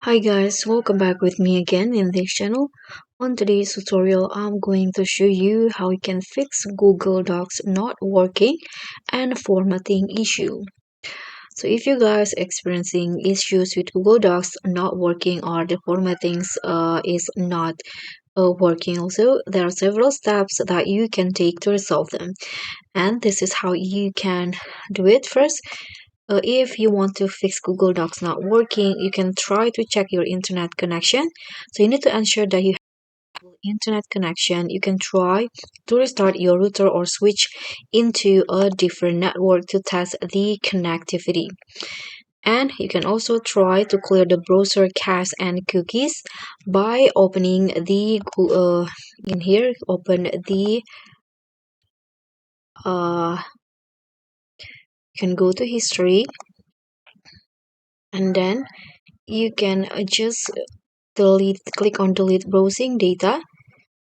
Hi guys, welcome back with me again in this channel. On today's tutorial, I'm going to show you how you can fix Google Docs not working and formatting issue. So if you guys experiencing issues with Google Docs not working or the formatting is not working also, there are several steps that you can take to resolve them. And this is how you can do it. First, if you want to fix Google Docs not working, you can try to check your internet connection. So you need to ensure that you have internet connection. You can try to restart your router or switch into a different network to test the connectivity. And you can also try to clear the browser cache and cookies by opening the in here open the uh you can go to history, and then you can just click on delete browsing data,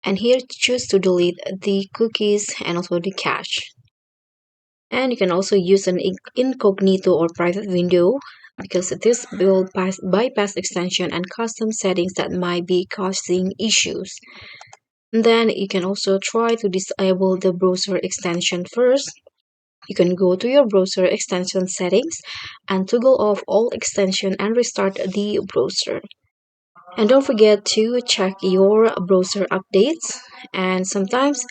and here choose to delete the cookies and also the cache. And you can also use an incognito or private window because this will bypass extension and custom settings that might be causing issues. And then you can also try to disable the browser extension first. You can go to your browser extension settings and toggle off all extension and restart the browser. And don't forget to check your browser updates. And sometimes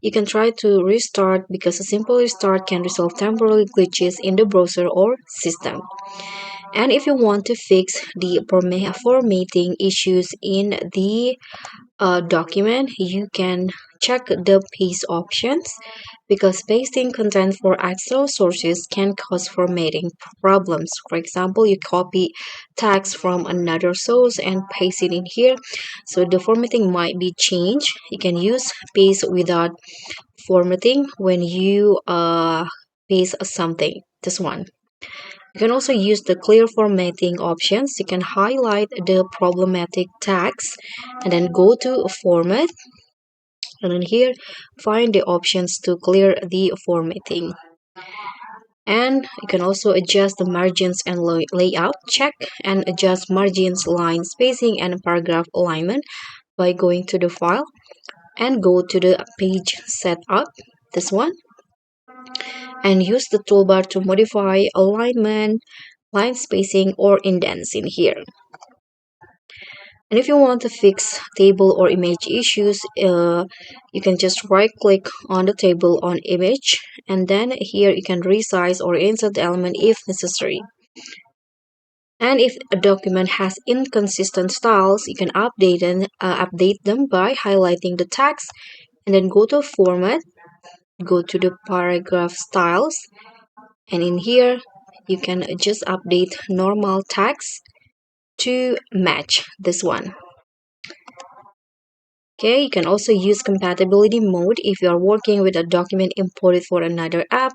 you can try to restart because a simple restart can resolve temporary glitches in the browser or system. And if you want to fix the formatting issues in the document, you can check the paste options because pasting content for external sources can cause formatting problems. For example, you copy text from another source and paste it in here, so the formatting might be changed. You can use paste without formatting when you paste something. This one. You can also use the clear formatting options. You can highlight the problematic text and then go to format, and then here find the options to clear the formatting. And you can also adjust the margins and layout. Check and adjust margins, line spacing, and paragraph alignment by going to the file and go to the page setup, this one, and use the toolbar to modify alignment, line spacing, or indents in here. And if you want to fix table or image issues, you can just right click on the table on image, and then here you can resize or insert the element if necessary. And if a document has inconsistent styles, you can update them by highlighting the text, and then go to format, go to the paragraph styles, and in here you can just update normal text to match this one. Okay, you can also use compatibility mode if you are working with a document imported for another app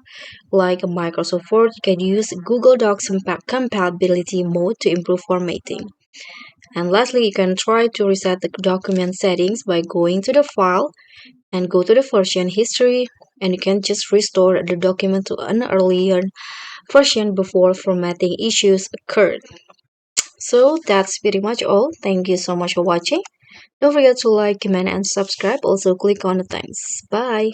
like Microsoft Word. You can use Google Docs compatibility mode to improve formatting. And lastly, you can try to reset the document settings by going to the file and go to the version history, and you can just restore the document to an earlier version before formatting issues occurred. So that's pretty much all. Thank you so much for watching. Don't forget to like, comment, and subscribe. Also, click on the thanks. Bye.